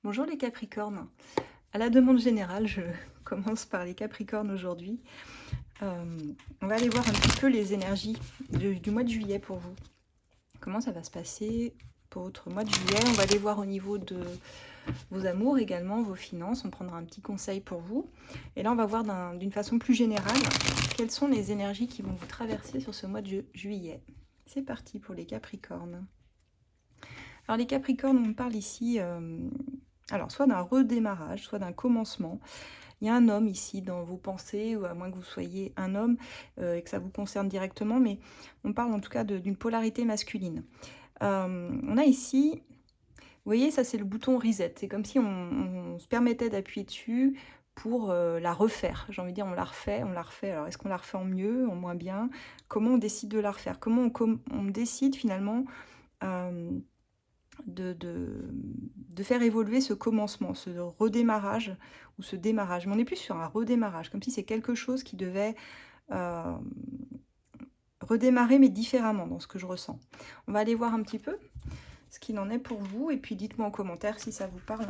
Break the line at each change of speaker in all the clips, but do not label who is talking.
Bonjour les Capricornes. À la demande générale, je commence par les Capricornes aujourd'hui. On va aller voir un petit peu les énergies du mois de juillet pour vous. Comment ça va se passer pour votre mois de juillet? On va aller voir au niveau de vos amours également, vos finances. On prendra un petit conseil pour vous. Et là, on va voir d'une façon plus générale quelles sont les énergies qui vont vous traverser sur ce mois de juillet. C'est parti pour les Capricornes. Alors les Capricornes, on parle ici... alors, soit d'un redémarrage, soit d'un commencement. Il y a un homme ici dans vos pensées, ou à moins que vous soyez un homme et que ça vous concerne directement, mais on parle en tout cas d'une polarité masculine. On a ici, vous voyez, ça c'est le bouton reset. C'est comme si on se permettait d'appuyer dessus pour la refaire. J'ai envie de dire, on la refait. Alors, est-ce qu'on la refait en mieux, en moins bien? Comment on décide de la refaire? Comment on décide finalement de faire évoluer ce commencement, ce redémarrage ou ce démarrage. Mais on est plus sur un redémarrage, comme si c'est quelque chose qui devait redémarrer, mais différemment dans ce que je ressens. On va aller voir un petit peu ce qu'il en est pour vous, et puis dites-moi en commentaire si ça vous parle.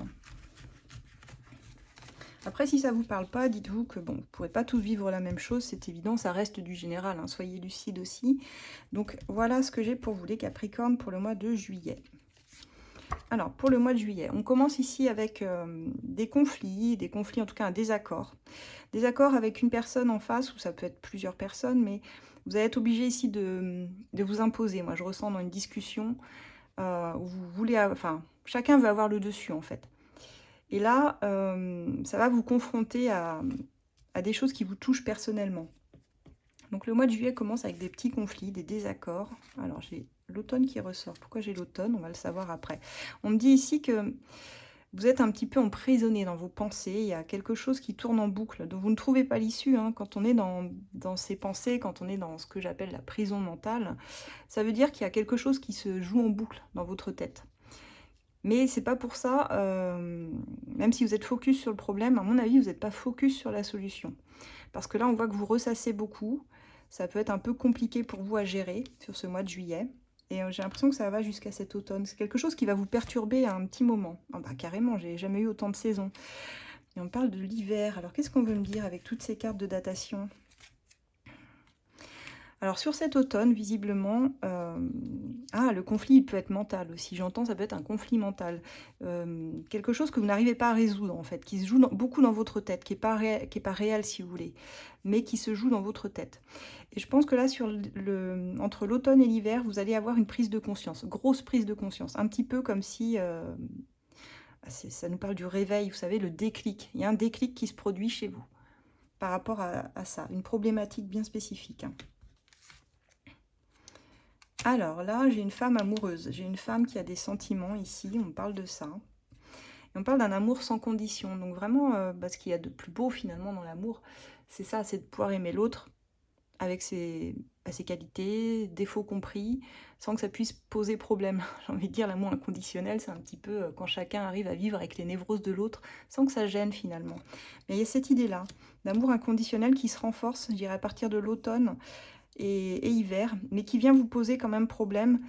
Après, si ça ne vous parle pas, dites-vous que bon, vous ne pourrez pas tous vivre la même chose, c'est évident, ça reste du général, hein, soyez lucide aussi. Donc voilà ce que j'ai pour vous les Capricornes pour le mois de juillet. Alors, pour le mois de juillet, on commence ici avec des conflits en tout cas un désaccord. Désaccord avec une personne en face, ou ça peut être plusieurs personnes, mais vous allez être obligé ici de vous imposer. Moi, je ressens dans une discussion où vous voulez... Enfin, chacun veut avoir le dessus, en fait. Et là, ça va vous confronter à des choses qui vous touchent personnellement. Donc, le mois de juillet commence avec des petits conflits, des désaccords. Alors, j'ai l'automne qui ressort. Pourquoi j'ai l'automne? On va le savoir après. On me dit ici que vous êtes un petit peu emprisonné dans vos pensées. Il y a quelque chose qui tourne en boucle, dont vous ne trouvez pas l'issue. Hein. Quand on est dans ces pensées, quand on est dans ce que j'appelle la prison mentale, ça veut dire qu'il y a quelque chose qui se joue en boucle dans votre tête. Mais c'est pas pour ça, même si vous êtes focus sur le problème, à mon avis, vous n'êtes pas focus sur la solution. Parce que là, on voit que vous ressassez beaucoup. Ça peut être un peu compliqué pour vous à gérer sur ce mois de juillet. Et j'ai l'impression que ça va jusqu'à cet automne. C'est quelque chose qui va vous perturber à un petit moment. Ah bah, carrément, j'ai jamais eu autant de saisons. Et on parle de l'hiver. Alors, qu'est-ce qu'on veut me dire avec toutes ces cartes de datation? Alors, sur cet automne, visiblement, le conflit, il peut être mental aussi. J'entends, ça peut être un conflit mental. Quelque chose que vous n'arrivez pas à résoudre, en fait, qui se joue beaucoup dans votre tête, qui n'est pas réel, si vous voulez, mais qui se joue dans votre tête. Et je pense que là, entre l'automne et l'hiver, vous allez avoir une prise de conscience, grosse prise de conscience. Un petit peu comme si... ça nous parle du réveil, vous savez, le déclic. Il y a un déclic qui se produit chez vous par rapport à ça, une problématique bien spécifique. Hein. Alors là, j'ai une femme amoureuse. J'ai une femme qui a des sentiments ici. On parle de ça. Et on parle d'un amour sans condition. Donc vraiment, ce qu'il y a de plus beau finalement dans l'amour, c'est ça, c'est de pouvoir aimer l'autre avec ses qualités, défauts compris, sans que ça puisse poser problème. J'ai envie de dire, l'amour inconditionnel, c'est un petit peu quand chacun arrive à vivre avec les névroses de l'autre, sans que ça gêne finalement. Mais il y a cette idée-là, d'amour inconditionnel qui se renforce, je dirais, à partir de l'automne, et hiver, mais qui vient vous poser quand même problème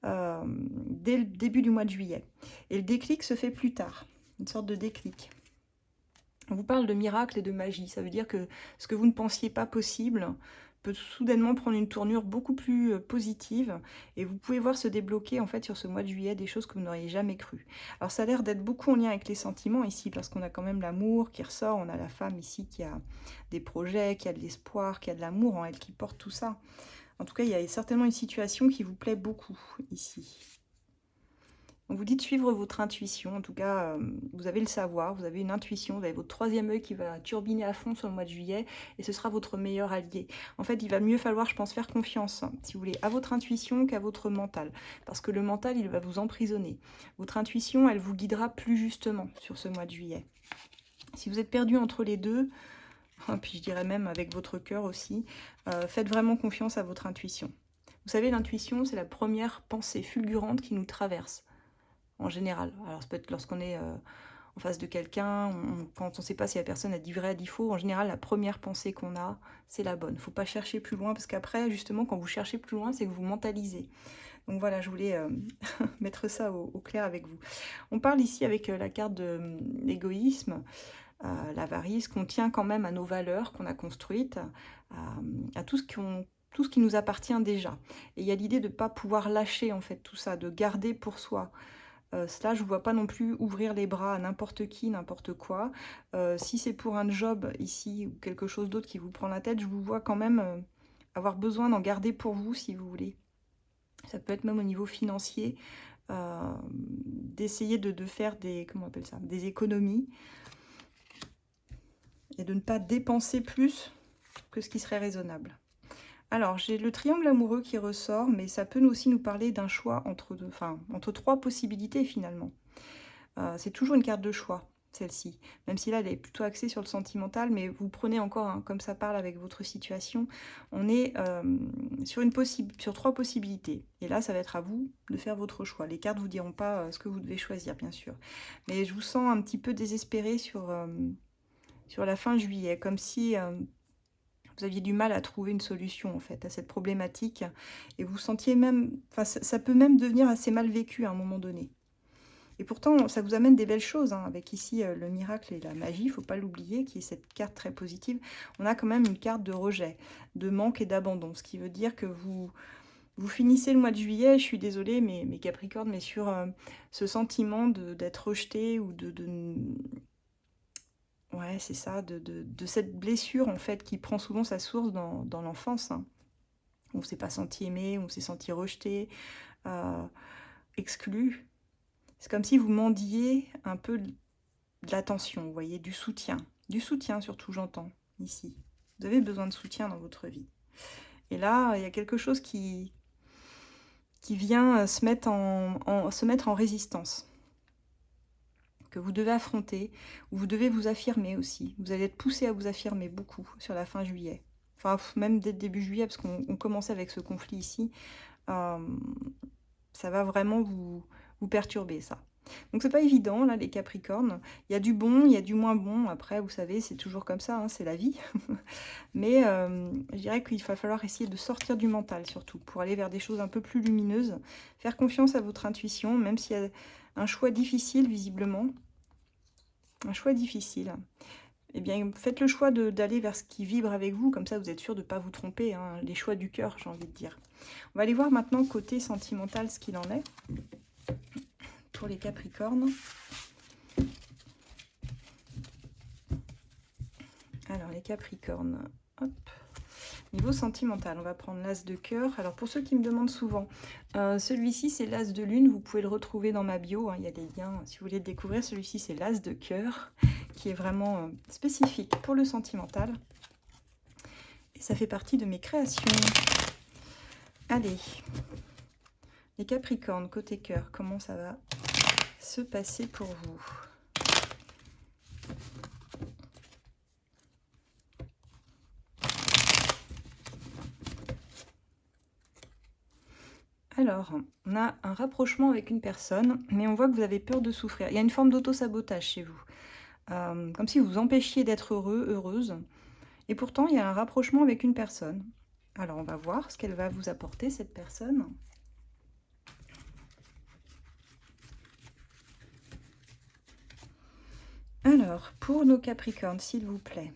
dès le début du mois de juillet. Et le déclic se fait plus tard, une sorte de déclic. On vous parle de miracle et de magie, ça veut dire que ce que vous ne pensiez pas possible peut soudainement prendre une tournure beaucoup plus positive, et vous pouvez voir se débloquer en fait sur ce mois de juillet des choses que vous n'auriez jamais cru. Alors ça a l'air d'être beaucoup en lien avec les sentiments ici, parce qu'on a quand même l'amour qui ressort, on a la femme ici qui a des projets, qui a de l'espoir, qui a de l'amour en elle, qui porte tout ça. En tout cas, il y a certainement une situation qui vous plaît beaucoup ici. On vous dit de suivre votre intuition, en tout cas, vous avez le savoir, vous avez une intuition, vous avez votre troisième œil qui va turbiner à fond sur le mois de juillet, et ce sera votre meilleur allié. En fait, il va mieux falloir, je pense, faire confiance, si vous voulez, à votre intuition qu'à votre mental, parce que le mental, il va vous emprisonner. Votre intuition, elle vous guidera plus justement sur ce mois de juillet. Si vous êtes perdu entre les deux, puis je dirais même avec votre cœur aussi, faites vraiment confiance à votre intuition. Vous savez, l'intuition, c'est la première pensée fulgurante qui nous traverse. En général. Alors ça peut être lorsqu'on est en face de quelqu'un, quand on ne sait pas si la personne a dit vrai, a dit faux, en général la première pensée qu'on a, c'est la bonne. Il ne faut pas chercher plus loin, parce qu'après, justement, quand vous cherchez plus loin, c'est que vous mentalisez. Donc voilà, je voulais mettre ça au clair avec vous. On parle ici avec la carte de l'égoïsme, l'avarice, qu'on tient quand même à nos valeurs qu'on a construites, à tout ce qui nous appartient déjà. Et il y a l'idée de ne pas pouvoir lâcher en fait tout ça, de garder pour soi. Cela, je ne vois pas non plus ouvrir les bras à n'importe qui, n'importe quoi. Si c'est pour un job ici ou quelque chose d'autre qui vous prend la tête, je vous vois quand même avoir besoin d'en garder pour vous si vous voulez. Ça peut être même au niveau financier, d'essayer de faire des, comment on appelle ça, des économies et de ne pas dépenser plus que ce qui serait raisonnable. Alors, j'ai le triangle amoureux qui ressort, mais ça peut aussi nous parler d'un choix entre trois possibilités finalement. C'est toujours une carte de choix, celle-ci. Même si là, elle est plutôt axée sur le sentimental, mais vous prenez encore, hein, comme ça parle avec votre situation, on est sur trois possibilités. Et là, ça va être à vous de faire votre choix. Les cartes ne vous diront pas ce que vous devez choisir, bien sûr. Mais je vous sens un petit peu désespéré sur la fin juillet, comme si vous aviez du mal à trouver une solution, en fait, à cette problématique. Et vous sentiez même... Enfin, ça peut même devenir assez mal vécu à un moment donné. Et pourtant, ça vous amène des belles choses, hein, avec ici le miracle et la magie, il ne faut pas l'oublier, qui est cette carte très positive. On a quand même une carte de rejet, de manque et d'abandon, ce qui veut dire que vous finissez le mois de juillet, je suis désolée, mes Capricornes, mais sur ce sentiment d'être rejeté ou ouais, c'est ça, de cette blessure, en fait, qui prend souvent sa source dans l'enfance, hein. On ne s'est pas senti aimé, on s'est senti rejeté, exclu. C'est comme si vous mendiez un peu de l'attention, vous voyez, du soutien. Du soutien surtout, j'entends, ici. Vous avez besoin de soutien dans votre vie. Et là, il y a quelque chose qui vient se mettre en résistance, que vous devez affronter, ou vous devez vous affirmer aussi. Vous allez être poussé à vous affirmer beaucoup sur la fin juillet. Enfin, même dès le début juillet, parce qu'on commençait avec ce conflit ici. Ça va vraiment vous perturber, ça. Donc c'est pas évident, là, les Capricornes. Il y a du bon, il y a du moins bon. Après, vous savez, c'est toujours comme ça, hein, c'est la vie. Mais je dirais qu'il va falloir essayer de sortir du mental, surtout, pour aller vers des choses un peu plus lumineuses. Faire confiance à votre intuition, même s'il y a un choix difficile, visiblement. Un choix difficile. Eh bien, faites le choix d'aller vers ce qui vibre avec vous, comme ça vous êtes sûr de ne pas vous tromper, hein, les choix du cœur, j'ai envie de dire. On va aller voir maintenant côté sentimental ce qu'il en est pour les Capricornes. Alors, les Capricornes, hop. Niveau sentimental, on va prendre l'As de cœur. Alors, pour ceux qui me demandent souvent, celui-ci, c'est l'As de lune. Vous pouvez le retrouver dans ma bio, hein, il y a des liens si vous voulez le découvrir. Celui-ci, c'est l'As de cœur, qui est vraiment spécifique pour le sentimental. Et ça fait partie de mes créations. Allez, les Capricornes, côté cœur, comment ça va se passer pour vous? Alors, on a un rapprochement avec une personne, mais on voit que vous avez peur de souffrir. Il y a une forme d'auto-sabotage chez vous. Comme si vous vous empêchiez d'être heureux, heureuse. Et pourtant, il y a un rapprochement avec une personne. Alors, on va voir ce qu'elle va vous apporter, cette personne. Alors, pour nos Capricornes, s'il vous plaît.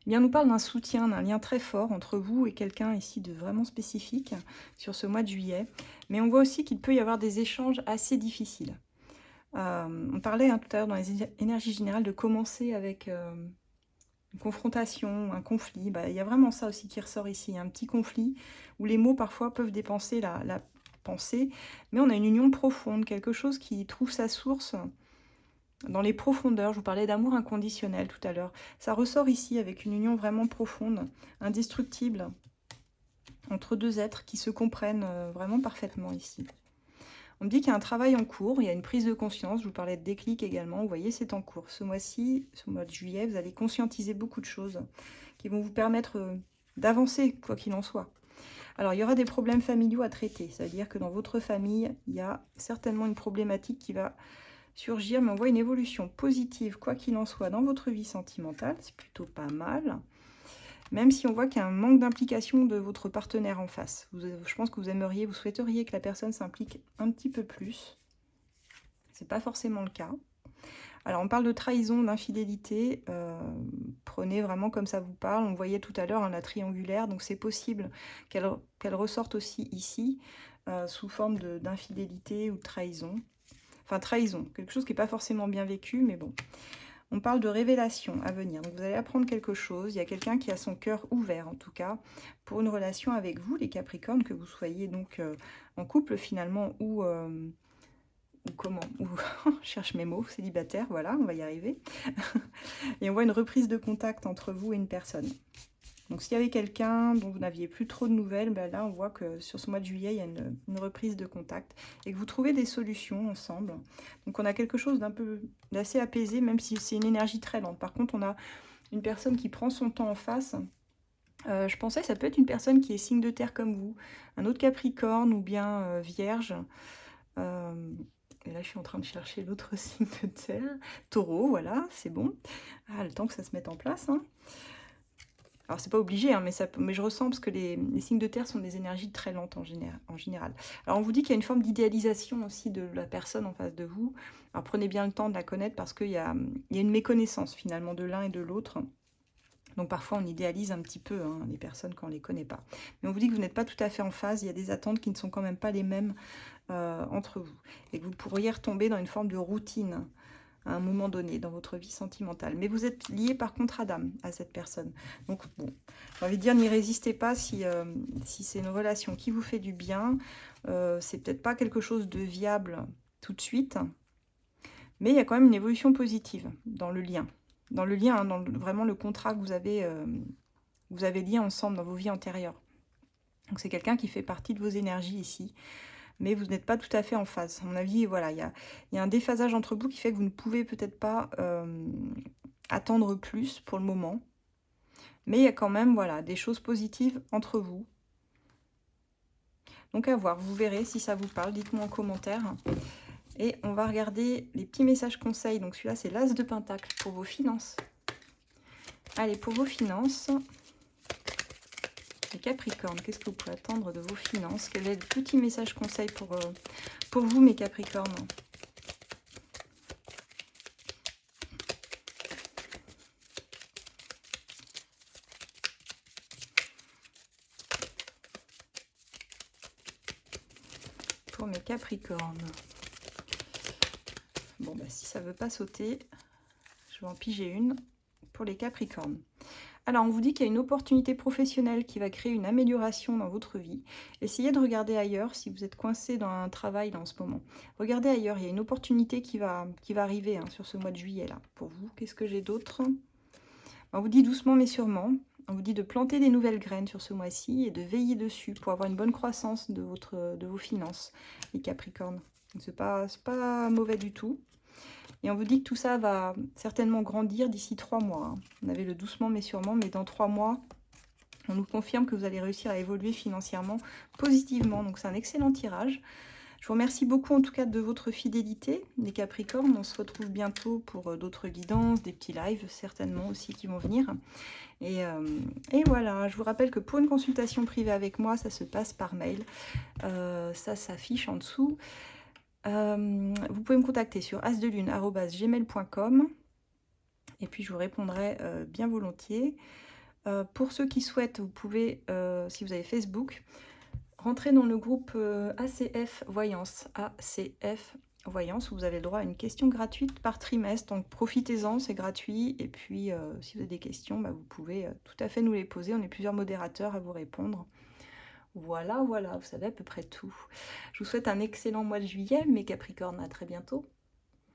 Eh bien, on nous parle d'un soutien, d'un lien très fort entre vous et quelqu'un ici de vraiment spécifique sur ce mois de juillet. Mais on voit aussi qu'il peut y avoir des échanges assez difficiles. On parlait tout à l'heure dans les énergies générales de commencer avec une confrontation, un conflit. Il y a vraiment ça aussi qui ressort ici, un petit conflit où les mots parfois peuvent dépenser la pensée, mais on a une union profonde, quelque chose qui trouve sa source dans les profondeurs. Je vous parlais d'amour inconditionnel tout à l'heure. Ça ressort ici avec une union vraiment profonde, indestructible, entre deux êtres qui se comprennent vraiment parfaitement ici. On me dit qu'il y a un travail en cours, il y a une prise de conscience. Je vous parlais de déclic également. Vous voyez, c'est en cours. Ce mois-ci, ce mois de juillet, vous allez conscientiser beaucoup de choses qui vont vous permettre d'avancer, quoi qu'il en soit. Alors, il y aura des problèmes familiaux à traiter. C'est-à-dire que dans votre famille, il y a certainement une problématique qui va surgir, mais on voit une évolution positive, quoi qu'il en soit, dans votre vie sentimentale. C'est plutôt pas mal. même si on voit qu'il y a un manque d'implication de votre partenaire en face. Je pense que vous souhaiteriez que la personne s'implique un petit peu plus. C'est pas forcément le cas. Alors, on parle de trahison, d'infidélité. Prenez vraiment comme ça vous parle. On voyait tout à l'heure la triangulaire, donc c'est possible qu'elle ressorte aussi ici, sous forme d'infidélité ou de trahison. Enfin, trahison, quelque chose qui n'est pas forcément bien vécu, mais bon. On parle de révélation à venir. Donc, vous allez apprendre quelque chose. Il y a quelqu'un qui a son cœur ouvert, en tout cas, pour une relation avec vous, les Capricornes, que vous soyez donc en couple finalement ou comment, ou je cherche mes mots, célibataire, voilà, on va y arriver. Et on voit une reprise de contact entre vous et une personne. Donc s'il y avait quelqu'un dont vous n'aviez plus trop de nouvelles, ben là on voit que sur ce mois de juillet, il y a une reprise de contact et que vous trouvez des solutions ensemble. Donc on a quelque chose d'assez apaisé, même si c'est une énergie très lente. Par contre, on a une personne qui prend son temps en face. Je pensais que ça peut être une personne qui est signe de terre comme vous, un autre Capricorne ou bien Vierge. Et là, je suis en train de chercher l'autre signe de terre. Taureau, voilà, c'est bon. Ah, le temps que ça se mette en place. Hein. Alors, c'est pas obligé, hein, mais je ressens parce que les signes de terre sont des énergies très lentes en général. Alors, on vous dit qu'il y a une forme d'idéalisation aussi de la personne en face de vous. Alors, prenez bien le temps de la connaître parce qu'il y a une méconnaissance finalement de l'un et de l'autre. Donc parfois on idéalise un petit peu les personnes quand on ne les connaît pas. Mais on vous dit que vous n'êtes pas tout à fait en phase, il y a des attentes qui ne sont quand même pas les mêmes entre vous. Et que vous pourriez retomber dans une forme de routine à un moment donné dans votre vie sentimentale. Mais vous êtes lié par contrat d'âme à cette personne. Donc bon, j'ai envie de dire, n'y résistez pas si c'est une relation qui vous fait du bien. C'est peut-être pas quelque chose de viable tout de suite. Mais il y a quand même une évolution positive dans le lien. Dans le lien, dans vraiment le contrat que vous avez lié ensemble dans vos vies antérieures. Donc c'est quelqu'un qui fait partie de vos énergies ici, mais vous n'êtes pas tout à fait en phase. À mon avis, voilà, il y a un déphasage entre vous qui fait que vous ne pouvez peut-être pas attendre plus pour le moment. Mais il y a quand même voilà, des choses positives entre vous. Donc à voir, vous verrez si ça vous parle, dites-moi en commentaire. Et on va regarder les petits messages conseils. Donc celui-là, c'est l'As de Pentacle pour vos finances. Allez, pour vos finances, les Capricornes, qu'est-ce que vous pouvez attendre de vos finances? Quel est le petit message conseil pour vous, mes Capricornes? Pour mes Capricornes. Bon, bah, si ça ne veut pas sauter, je vais en piger une pour les Capricornes. Alors, on vous dit qu'il y a une opportunité professionnelle qui va créer une amélioration dans votre vie. Essayez de regarder ailleurs si vous êtes coincé dans un travail là, en ce moment. Regardez ailleurs, il y a une opportunité qui va arriver sur ce mois de juillet là. Pour vous, qu'est-ce que j'ai d'autre? On vous dit doucement mais sûrement. On vous dit de planter des nouvelles graines sur ce mois-ci et de veiller dessus pour avoir une bonne croissance de vos finances, les Capricornes. C'est pas mauvais du tout. Et on vous dit que tout ça va certainement grandir d'ici 3 mois. Hein. On avait le doucement mais sûrement, mais dans 3 mois, on nous confirme que vous allez réussir à évoluer financièrement positivement. Donc c'est un excellent tirage. Je vous remercie beaucoup en tout cas de votre fidélité, les Capricornes. On se retrouve bientôt pour d'autres guidances, des petits lives certainement aussi qui vont venir. Et voilà, je vous rappelle que pour une consultation privée avec moi, ça se passe par mail. Ça s'affiche en dessous. Vous pouvez me contacter sur asdelune@gmail.com et puis je vous répondrai bien volontiers. Pour ceux qui souhaitent, vous pouvez, si vous avez Facebook, rentrer dans le groupe ACF Voyance, où vous avez le droit à une question gratuite par trimestre. Donc profitez-en, c'est gratuit. Et puis si vous avez des questions, bah, vous pouvez tout à fait nous les poser. On est plusieurs modérateurs à vous répondre. Voilà, vous savez à peu près tout. Je vous souhaite un excellent mois de juillet, mes Capricornes, à très bientôt.